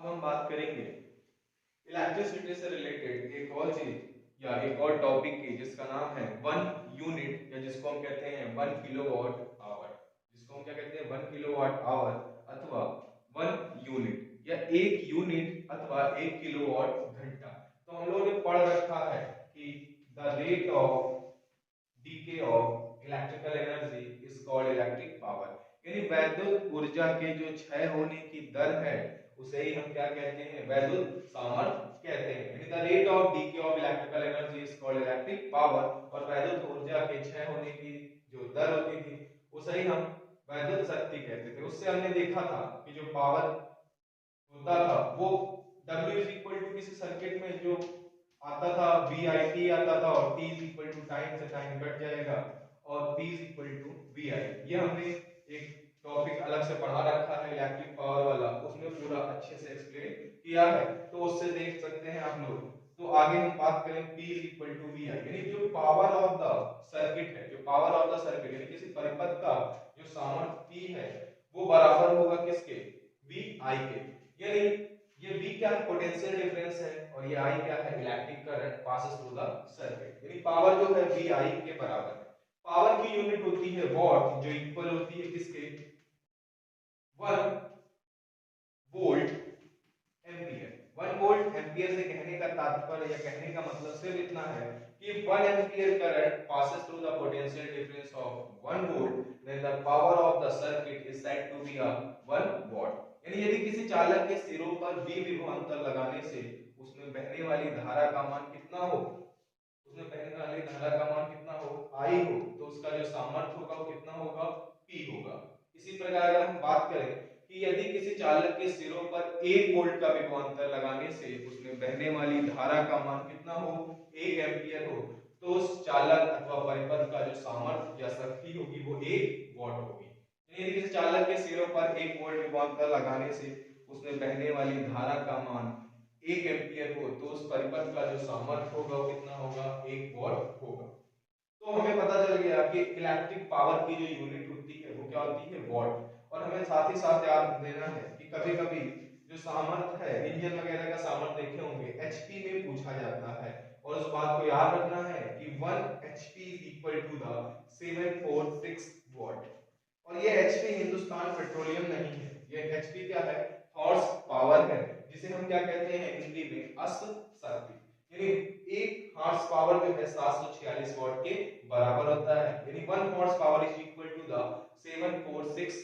अब हम बात करेंगे इलेक्ट्रिसिटी से रिलेटेड एक और चीज या एक और टॉपिक की जिसका नाम है 1 यूनिट या जिसको हम कहते हैं 1 किलोवाट आवर। जिसको हम क्या कहते हैं 1 किलोवाट आवर अथवा 1 यूनिट या 1 यूनिट अथवा 1 किलोवाट घंटा। तो हम लोगों ने पढ़ रखा है कि the rate of DK of electrical energy is called electric power. यानी वैद्युत ऊर्जा के जो क्षय होने की दर है उसे ही हम क्या कहते हैं वैद्युत सामर्थ्य कहते हैं। यानी the rate of DK of electrical energy is called electric power. और वैद्युत ऊर्जा के क्षय होने की जो दर होती थी उसे ही हम वैद्युत शक्ति कहते थे। उससे हमने देखा था कि जो पावर होता था वो W इज इक्वल टू किसी सर्किट में जो आता था वी आई टी आता था और T is equal to time से टाइम कट जाएगा और P is equal to V I. ये हमने एक टॉपिक अलग से पढ़ा रखा है इलेक्ट्रिक पावर वाला, उसमें पूरा अच्छे से एक्सप्लेन किया है तो उससे देख सकते हैं आप लोग। तो आगे हम बात करें P is equal to V I, यानी जो पावर ऑफ द सर्किट है, जो पावर ऑफ द सर्किट यानी किसी परिपथ का जो सामर्थ्य P है वो बराबर होगा किसके वी आई के। यानी ये V क्या है पोटेंशियल डिफरेंस है और ये I क्या है electric current passes through the circuit. यानी पावर जो है VI के बराबर है। पावर की यूनिट होती है वॉट जो इक्वल होती है किसके 1 वोल्ट एम्पियर। 1 वोल्ट एम्पियर से कहने का तात्पर्य या कहने का मतलब सिर्फ इतना है कि 1 ampere current passes through the potential difference of 1 volt, then the power of the circuit is said to be a 1 watt। यानी यदि किसी चालक के सिरों पर V विभवांतर लगाने से उसमें बहने वाली धारा का मान कितना हो, उसमें बहने वाली धारा का मान कितना हो I हो, तो उसका जो सामर्थ्य होगा वो कितना होगा P होगा। इसी प्रकार अगर हम बात करें कि यदि किसी चालक के सिरों पर 1 वोल्ट का विभवांतर लगाने से उसमें बहने वाली धारा का मान कितना हो 1 एम्पियर हो, तो उस चालक अथवा परिपथ का जो सामर्थ्य या शक्ति होगी वो 1 वॉट होगी। यदि किसी चालक के सिरों पर 1 वोल्ट विभवांतर लगाने से उसमें बहने वाली धारा का मान 1 एम्पियर हो तो उस परिपथ का जो सामर्थ्य होगा वो कितना होगा 1 वॉट होगा। तो हमें पता चल गया कि इलेक्ट्रिक पावर की जो यूनिट होती है वो क्या होती है वॉट। और हमें साथ ही साथ याद देना है कि कभी कभी जो सामर्थ्य है इंजन वगैरह का सामर्थ्य देखे होंगे एचपी में पूछा जाता है और उस बात को याद रखना है कि 1 HP is equal to the 746 watt. और ये एचपी हिंदुस्तान पेट्रोलियम नहीं है, ये एचपी क्या है हॉर्स पावर है, जिसे हम क्या कहते हैं हिंदी में अश्व शक्ति। यानी एक हॉर्स पावर जो है 746 वॉट के बराबर होता है। यानी 1 horse power is equal to the 746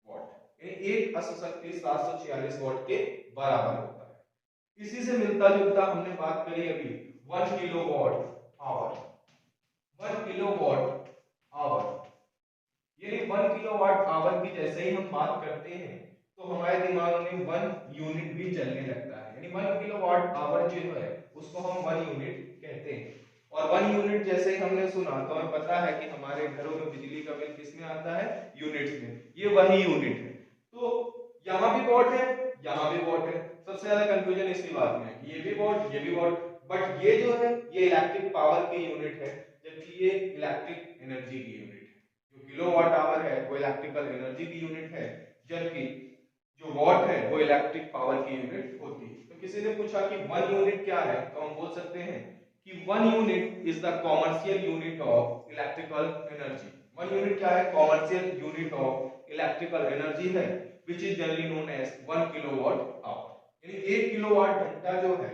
watt. यानी एक अश्व शक्ति 746 वॉट के बराबर होता है। इसी से मिलता जुलता हमने बात करी अभी 1 किलोवाट आवर। 1 किलोवाट आवर यानी 1 किलोवाट आवर की जैसे ही हम बात करते हैं तो हमारे दिमाग में 1 यूनिट भी चलने लगता है। यानी 1 किलोवाट आवर जो है उसको हम 1 यूनिट कहते हैं। और 1 यूनिट जैसे ही हमने सुना तो हमें पता है कि हमारे घरों में बिजली का बिल किस में आता है यूनिट्स में, ये वही यूनिट है। तो यहाँ भी वॉट है यहाँ भी वॉट है, सबसे ज्यादा कंफ्यूजन इसी बात में है कि ये भी वॉट ये भी वॉट, बट ये जो है ये इलेक्ट्रिक पावर की यूनिट है जबकि ये इलेक्ट्रिक एनर्जी की यूनिट है। जो किलोवाट आवर है वो इलेक्ट्रिकल एनर्जी की यूनिट है जबकि जो वॉट है वो इलेक्ट्रिक पावर की यूनिट होती है। तो किसी ने पूछा कि 1 यूनिट क्या है तो हम बोल सकते हैं कि 1 unit is the commercial unit of electrical energy. 1 unit क्या है commercial unit of electrical energy है which is generally known as 1 kilowatt hour. यानी 1 किलोवाट घंटा जो है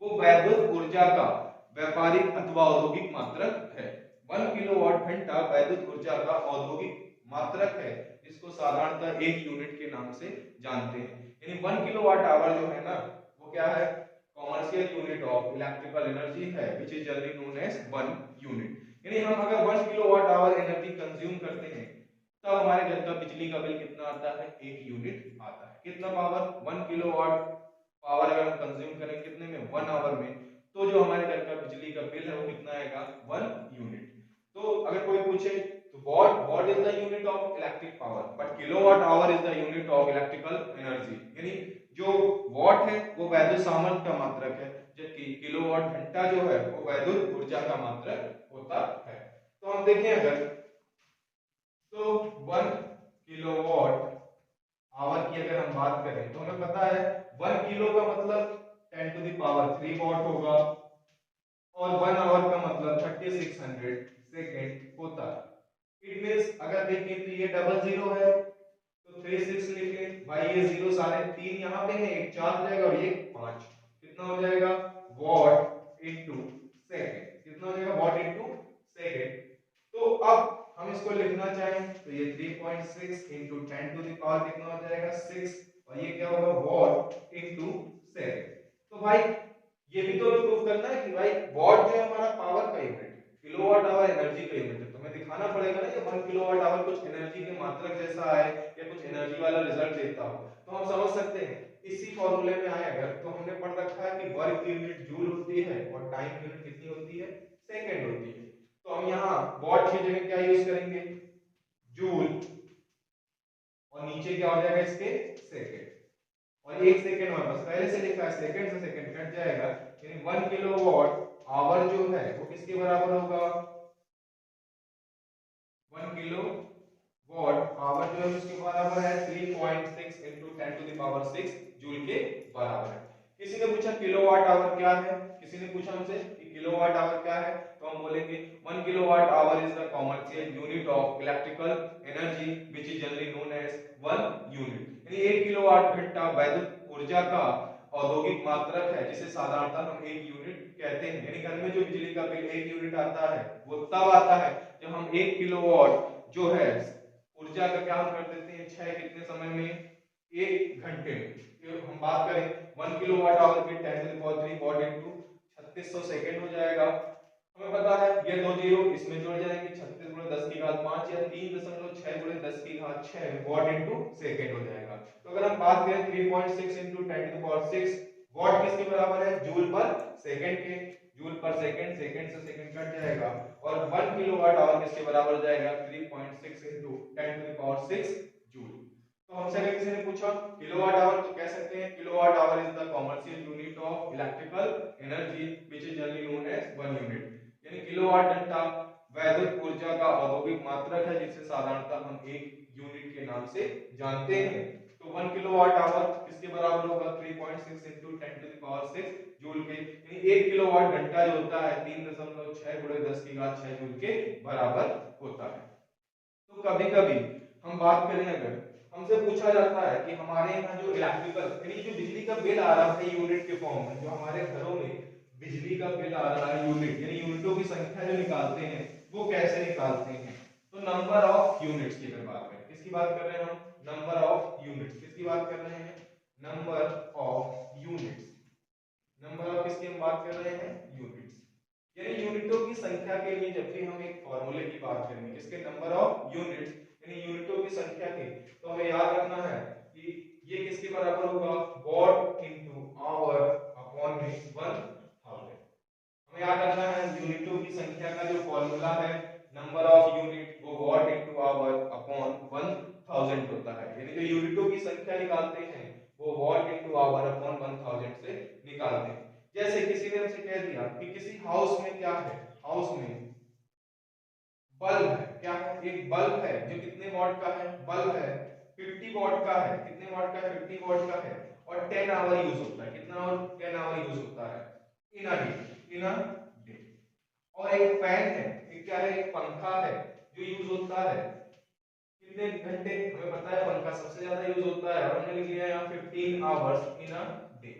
वो वैद्युत ऊर्जा का व्यापारिक अथवा औद्योगिक मात्रक है। 1 किलोवाट घंटा वैद्युत ऊर्जा का औद्योगिक मात्रक है जिसको साधारणतः 1 यूनिट के नाम से जानते हैं। यानी 1 किलोवाट आवर जो है ना वो क्या है commercial unit of electrical energy है which is generally known as 1 unit. यानी हम अगर 1 किलोवाट आवर एनर्जी कंज्यूम करते हैं तब हमारे घर का बिजली का बिल कितना आता है 1 यूनिट आता है। कितना पावर 1 किलोवाट पावर अगर हम कंज्यूम करें कितने में 1 आवर में तो जो हमारे घर का बिजली का बिल है वो कितना आएगा 1 यूनिट। तो अगर कोई पूछे तो what is the unit of electric power but kilowatt hour is the unit of electrical energy. यानी जो वॉट है वो वैद्युत सामर्थ्य का मात्रक है जबकि किलोवाट घंटा जो है वो वैद्युत ऊर्जा का मात्रक होता है। तो हम देखें अगर तो 1 किलोवाट आवर की अगर हम बात करें तो हमें पता है 1 किलो का मतलब 10 टू द पावर 3 वॉट होगा और 1 आवर का मतलब 3600 सेकेंड होता है। इट मींस अगर देखें तो ये डबल जीरो है तो 36 लिख लें भाई, ये जीरो सारे तीन यहाँ पे है, एक 4 हो जाएगा और ये 5, कितना हो जाएगा वॉट इनटू सेकंड, कितना हो जाएगा वॉट इनटू सेकंड। तो अब हम इसको लिखना चाहें तो ये 3.6 इनटू 10 टू द पावर कितना हो जाएगा 6 और ये क्या होगा वॉट इनटू सेकंड। तो भाई ये भी तो प्रूव करना है कि भाई वॉट जो है हमारा पावर का यूनिट है, किलोवाट आवर एनर्जी का यूनिट है, तो हमें दिखाना पड़ेगा ना कि 1 किलोवाट आवर कुछ एनर्जी के मात्रक जैसा है या कुछ एनर्जी वाला रिजल्ट देता हो। तो हम समझ सकते हैं इसी फॉर्मूले में आए अगर तो हमने पढ़ रखा है कि वर्क की यूनिट जूल होती है और टाइम यूनिट कितनी होती है सेकंड होती है। तो हम यहाँ वॉट की जगह क्या यूज करेंगे जूल और नीचे क्या हो जाएगा इसके सेकंड और 1 सेकंड और बस पहले से लिखा है सेकंड से सेकंड कट जाएगा यानी 1 किलोवाट आवर जो है वो किसके बराबर होगा 1 किलो वॉट आवर जो है उसके बराबर है 3.6 into 10 to the power 6 joule के बराबर है। किसी ने पूछा किलोवाट आवर क्या है, किसी ने पूछा हमसे कि किलोवाट आवर क्या है, तो हम बोलेंगे 1 kilowatt hour is the commercial unit of electrical energy which is generally known as 1 unit. यानी 1 किलोवाट घंटा वैद्युत ऊर्जा का औद्योगिक मात्रक है जिसे साधारणतः हम 1 यूनिट कहते हैं। यानी घर में जो बिजली का बिल 1 यूनिट आता है वो तब आता है जब हम 1 किलोवाट जो है ऊर्जा का क्या हम कर देते हैं क्षय कितने समय में 1 घंटे में। तो हम बात करें 1 किलोवाट आवर के 10 to the power 3 watt into 3600 second हो जाएगा। हमें पता है ये दो जीरो इसमें जुड़ जाएंगे 36 गुणे 10 की घात 5 या 3.6 गुणे 10 की घात 6 वॉट इनटू सेकंड हो जाएगा। तो अगर हम बात करें 3.6 into 10 to the power 6 watt किसके बराबर है जूल पर सेकंड के, जूल पर सेकंड, सेकंड से सेकंड कट जाएगा और 1 किलोवाट आवर किसके बराबर हो जाएगा 3.6 into 10 to the power 6 joule. तो हमसे अगर किसी ने पूछा किलोवाट आवर तो कह सकते हैं kilowatt hour is the commercial unit of electrical energy which is generally known as 1 unit. यानी किलोवाट घंटा वैद्युत ऊर्जा का औद्योगिक मात्रक है जिसे साधारणतः हम 1 यूनिट के नाम से जानते हैं। तो 1 किलोवाट आवर किसके बराबर होगा 3.6 into 10 to the power 6 joule के। यानी 1 किलोवाट घंटा जो होता है 3.6 गुणे 10 की घात 6 जूल के बराबर होता है। तो कभी कभी हम बात करें अगर हमसे पूछा जाता है कि हमारे यहाँ जो इलेक्ट्रिकल यानी जो बिजली का बिल आ रहा है यूनिट के फॉर्म में, जो हमारे घरों में बिजली का बिल आ रहा है यूनिट यानी यूनिटों की संख्या जो निकालते हैं वो कैसे निकालते हैं। तो नंबर ऑफ यूनिट्स की अगर बात करें, किसकी बात कर रहे हैं हम नंबर ऑफ यूनिट्स, किसकी बात कर रहे हैं number of units, number of किसकी हम बात कर रहे हैं यूनिट्स। यानी यूनिटों की संख्या के लिए जब भी हम एक फॉर्मूले की बात करेंगे किसके नंबर ऑफ यूनिट्स यानी यूनिटों की संख्या के, तो हमें याद रखना है कि ये किसके बराबर होगा वॉट इनटू आवर अपॉन में 1000। हमें याद रखना है यूनिटों की संख्या का जो फॉर्मूला है नंबर ऑफ यूनिट वो वॉट इनटू आवर अपॉन 1000 होता है। यानी जो यूनिटों की संख्या निकालते हैं वो वॉट इनटू आवर अपॉन 1000 से निकालते हैं। जैसे किसी ने हमसे कह दिया कि किसी हाउस में क्या है, हाउस में बल्ब है, क्या है एक बल्ब है जो कितने वॉट का है, बल्ब है 50 वॉट का है, कितने वॉट का है 50 वॉट का है और 10 आवर यूज होता है, कितना और 10 आवर यूज होता है इन a day, in a day. और एक फैन है, एक क्या है एक पंखा है जो यूज होता है कितने घंटे, हमें पता है पंखा सबसे ज्यादा यूज होता है और हमने लिख लिया यहाँ 15 आवर्स इन अ डे।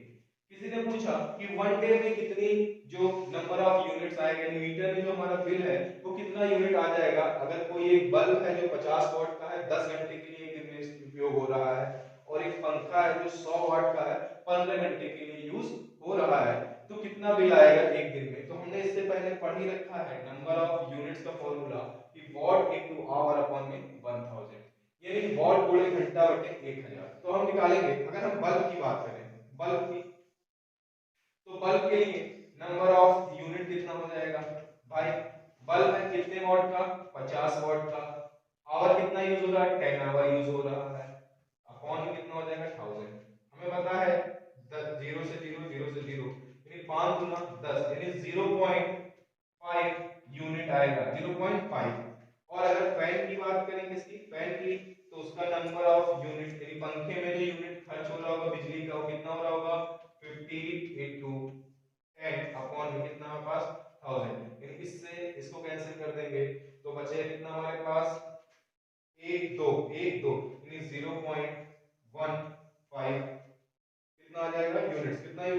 किसी ने पूछा कि वन डे में कितनी जो नंबर ऑफ यूनिट्स आएगा, मीटर में जो हमारा बिल है वो कितना यूनिट आ जाएगा अगर कोई एक बल्ब है जो 50 वॉट का है 10 घंटे के लिए दिन में उपयोग हो रहा है और एक पंखा है जो 100 वॉट का है 15 घंटे के लिए यूज हो रहा है, तो कितना बिल आएगा एक दिन में। तो हमने इससे पहले पढ़ ही रखा है नंबर ऑफ यूनिट्स का फॉर्मूला कि वॉट इनटू आवर अपॉन में 1000 यानी वॉट गुणे घंटा बटे 1000। तो हम निकालेंगे अगर हम बल्ब की बात करें, बल्ब की तो बल्ब के लिए नंबर ऑफ यूनिट कितना हो जाएगा भाई, बल्ब है कितने वॉट का 50 वॉट का, आवर कितना यूज हो रहा है 10 आवर यूज हो रहा है अपॉन में कितना हो जाएगा 1000। हमें पता है 10 0 से 0 0 से 0 यानी 5 गुना 10 यानी 0.5 यूनिट आएगा 0.5। और अगर फैन की बात करें किसकी फैन की तो उसका नंबर ऑफ यूनिट यानी पंखे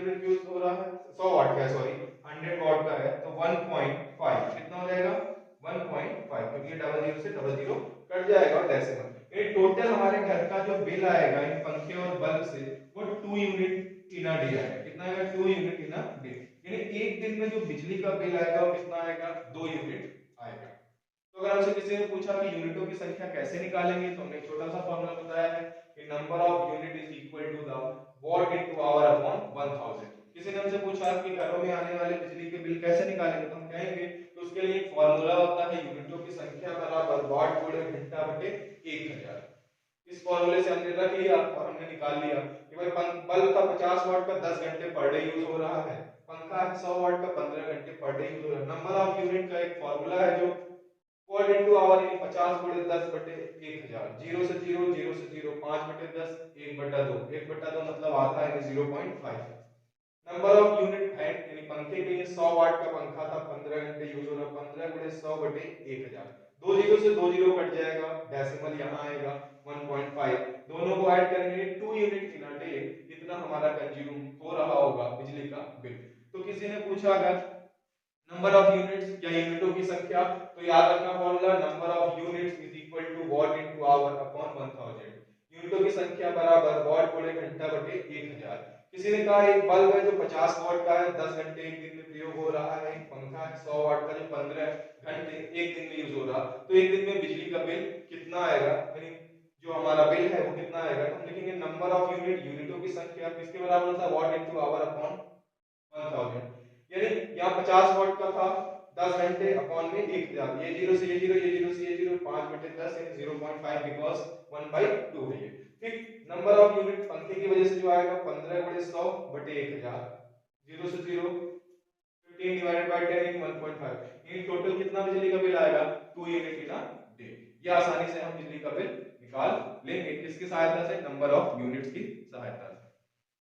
यूनिट यूज हो रहा है, 100 वाट का है, सॉरी 100 वाट का है, तो 1.5 कितना हो जाएगा 1.5, क्योंकि डबल जीरो से डबल जीरो कट जाएगा डेसिमल। ये टोटल हमारे घर का जो बिल आएगा इन पंखे और बल्ब से वो 2 यूनिट इन अ डे आएगा। कितना आएगा 2 यूनिट इन अ डे, यानी एक दिन में जो बिजली का बिल आएगा वो कितना आएगा 2 यूनिट आएगा। तो अगर हमसे किसी ने पूछा कि यूनिटों की संख्या कैसे निकालेंगे, तो हमने छोटा सा फॉर्मूला बताया है कि number of unit is equal to the watt into hour upon 1000। किसी ने हमसे पूछा कि घरों में आने वाले बिजली के बिल कैसे निकालेंगे, तो हम कहेंगे कि उसके लिए एक फॉर्मूला होता है यूनिटों की संख्या बराबर वाट गुणे घंटा बटे 1000। इस फॉर्मूले से हमने रख लिया और हमने निकाल लिया कि भाई बल्ब का 50 वाट का 10 घंटे पर डे यूज हो रहा है, पंखा 100 वाट का 15 घंटे पर डे यूज हो रहा है। नंबर ऑफ यूनिट का एक फॉर्मूला है जो वॉट इनटू आवर, यानी 50 गुणे 10 बटे 1000, 0 से 0, 0 से 0, 5 बटे 10, 1 बटा 2, 1 बटा 2 मतलब आता है 0.5। नंबर ऑफ यूनिट है, यानी पंखे के लिए 100 वाट का पंखा था, 15 घंटे यूज हो रहा, 15 गुणे 100 बटे 1000, 2 जीरो से 2 जीरो कट जाएगा, डेसिमल यहाँ आएगा 1.5, दोनों को ऐड करेंगे 2 यूनिट इन अ डे, इतना हमारा कंज्यूम हो रहा होगा बिजली का बिल। तो किसी ने पूछा अगर नंबर ऑफ यूनिट्स या यूनिटों की संख्या, तो याद रखना formula number of units is equal to watt into hour upon 1000। यूनिटों की संख्या बराबर वॉट गुणे घंटा बटे 1000। किसी ने कहा एक बल्ब है जो 50 वाट का है, 10 घंटे एक दिन में प्रयोग हो रहा है, एक पंखा है 100 वाट का जो 15 घंटे एक दिन में यूज हो रहा, तो एक दिन में बिजली का बिल कितना आएगा, यानी जो हमारा बिल है वो कितना आएगा, तो हम लिखेंगे नंबर ऑफ यूनिट, यूनिटों की संख्या किसके बराबर होता है वॉट इनटू आवर अपॉन 1000, यानी यहाँ 50 वाट का था, 10 घंटे अपॉन में 1000, ये जीरो से ये जीरो, ये जीरो से ये जीरो, 5 बटे 10 यानी 0.5, बिकॉज़ 1/2 है ये। फिर नंबर ऑफ यूनिट पंखे की वजह से जो आएगा 15 गुणे 100 बटे 1000, 0 से 0, 15 डिवाइडेड बाय 10 यानी 1.5, यानी टोटल कितना बिजली का बिल आएगा 2 यूनिट इन अ डे। ये आसानी से हम बिजली का बिल निकाल लेंगे, किसकी सहायता से, नंबर ऑफ यूनिट्स की सहायता से।